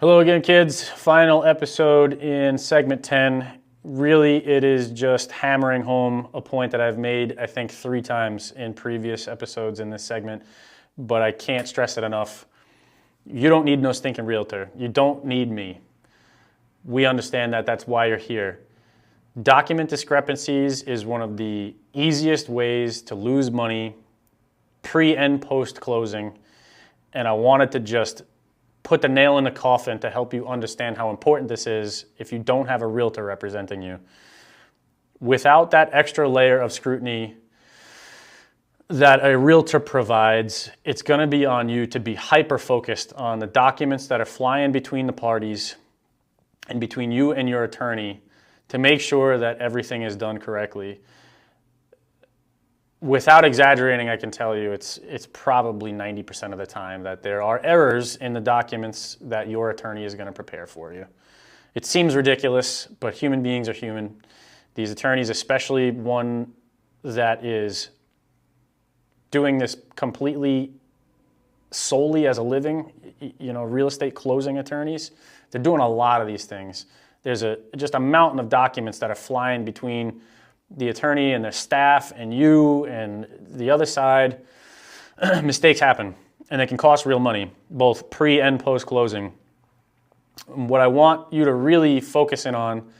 Hello again, kids. Final episode in segment 10. Really, it is just hammering home a point that I've made, I think, 3 times in previous episodes in this segment, but I can't stress it enough. You don't need no stinking realtor. You don't need me. We understand that. That's why you're here. Document discrepancies is one of the easiest ways to lose money pre and post closing, and I wanted to just put the nail in the coffin to help you understand how important this is if you don't have a realtor representing you. Without that extra layer of scrutiny that a realtor provides, it's going to be on you to be hyper-focused on the documents that are flying between the parties and between you and your attorney to make sure that everything is done correctly. Without exaggerating, I can tell you it's probably 90% of the time that there are errors in the documents that your attorney is going to prepare for you. It seems ridiculous, but human beings are human. These attorneys, especially one that is doing this completely solely as a living, real estate closing attorneys, they're doing a lot of these things. There's just a mountain of documents that are flying between the attorney and their staff and you and the other side. Mistakes happen, and they can cost real money, both pre and post closing. What I want you to really focus in on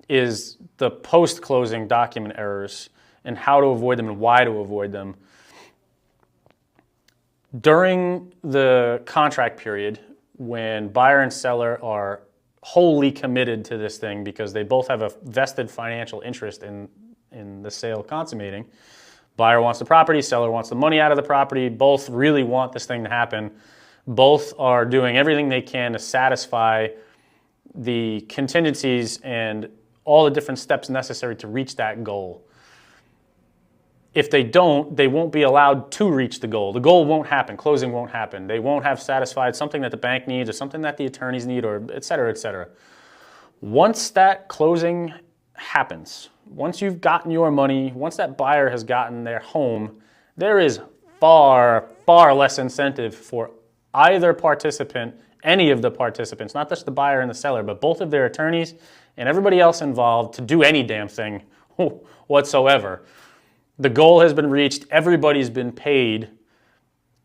is the post closing document errors and how to avoid them and why to avoid them. During the contract period, when buyer and seller are wholly committed to this thing because they both have a vested financial interest in the sale consummating. Buyer wants the property, seller wants the money out of the property. Both really want this thing to happen. Both are doing everything they can to satisfy the contingencies and all the different steps necessary to reach that goal. If they don't, they won't be allowed to reach the goal. The goal won't happen. Closing won't happen. They won't have satisfied something that the bank needs or something that the attorneys need, or et cetera, et cetera. Once that closing happens, once you've gotten your money, once that buyer has gotten their home, there is far, far less incentive for either participant, any of the participants, not just the buyer and the seller, but both of their attorneys and everybody else involved to do any damn thing whatsoever. The goal has been reached. Everybody's been paid.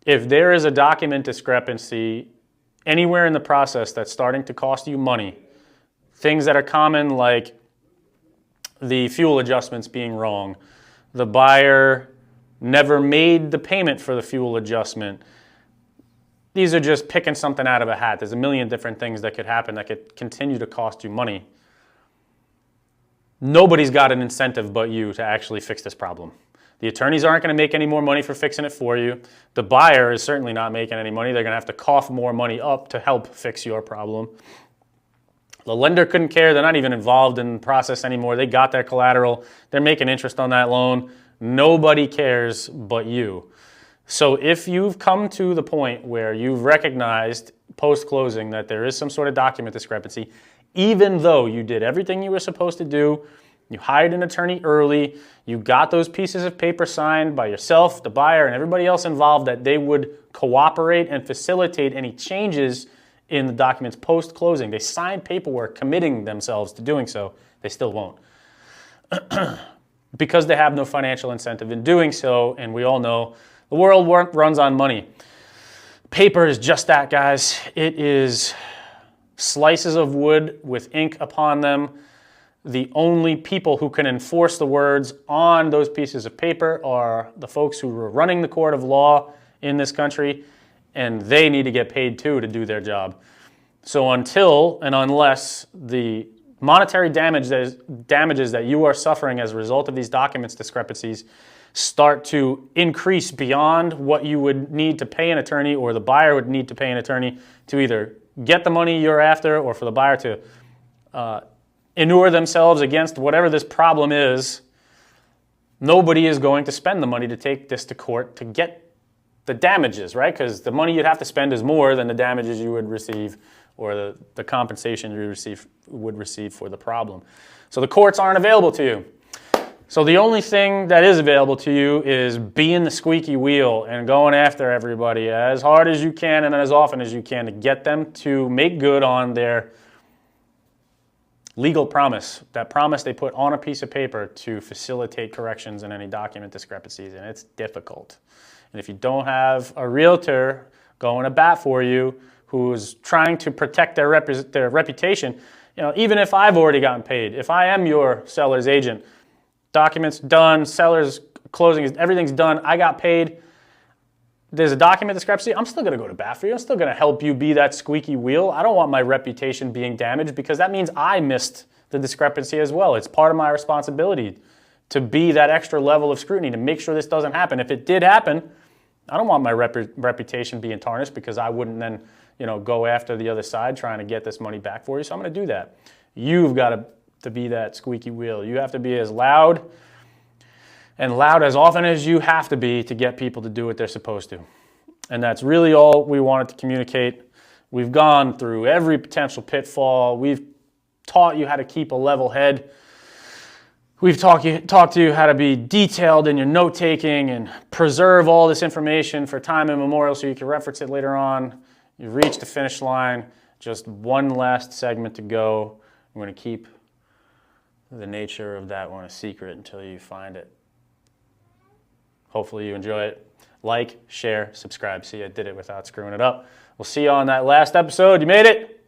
If there is a document discrepancy anywhere in the process that's starting to cost you money, things that are common like the fuel adjustments being wrong, the buyer never made the payment for the fuel adjustment, these are just picking something out of a hat. There's a million different things that could happen that could continue to cost you money. Nobody's got an incentive but you to actually fix this problem. The attorneys aren't going to make any more money for fixing it for you. The buyer is certainly not making any money. They're going to have to cough more money up to help fix your problem. The lender couldn't care. They're not even involved in the process anymore. They got their collateral. They're making interest on that loan. Nobody cares but you. So if you've come to the point where you've recognized post-closing that there is some sort of document discrepancy, even though you did everything you were supposed to do, you hired an attorney early, you got those pieces of paper signed by yourself, the buyer, and everybody else involved that they would cooperate and facilitate any changes in the documents post-closing. They signed paperwork committing themselves to doing so. They still won't. Because they have no financial incentive in doing so, and we all know the world runs on money. Paper is just that, guys. It is slices of wood with ink upon them. The only people who can enforce the words on those pieces of paper are the folks who are running the court of law in this country, and they need to get paid too to do their job. So until and unless the monetary damages that you are suffering as a result of these documents discrepancies start to increase beyond what you would need to pay an attorney or the buyer would need to pay an attorney to either get the money you're after or for the buyer to inure themselves against whatever this problem is, nobody is going to spend the money to take this to court to get the damages, right? Because the money you'd have to spend is more than the damages you would receive or the compensation you would receive for the problem. So the courts aren't available to you. So the only thing that is available to you is being the squeaky wheel and going after everybody as hard as you can and as often as you can to get them to make good on their legal promise, that promise they put on a piece of paper to facilitate corrections in any document discrepancies, and it's difficult. And if you don't have a realtor going to bat for you who's trying to protect their reputation, even if I've already gotten paid, if I am your seller's agent, documents done, seller's closing, everything's done, I got paid, there's a document discrepancy, I'm still going to go to bat for you. I'm still going to help you be that squeaky wheel. I don't want my reputation being damaged because that means I missed the discrepancy as well. It's part of my responsibility to be that extra level of scrutiny to make sure this doesn't happen. If it did happen, I don't want my reputation being tarnished because I wouldn't then go after the other side trying to get this money back for you. So I'm going to do that. You've got to be that squeaky wheel. You have to be as loud as often as you have to be to get people to do what they're supposed to. And that's really all we wanted to communicate. We've gone through every potential pitfall. We've taught you how to keep a level head. We've talked to you how to be detailed in your note-taking and preserve all this information for time immemorial so you can reference it later on. You've reached the finish line. Just one last segment to go. I'm going to keep the nature of that one a secret until you find it. Hopefully you enjoy it. Like, share, subscribe. See, I did it without screwing it up. We'll see you on that last episode. You made it.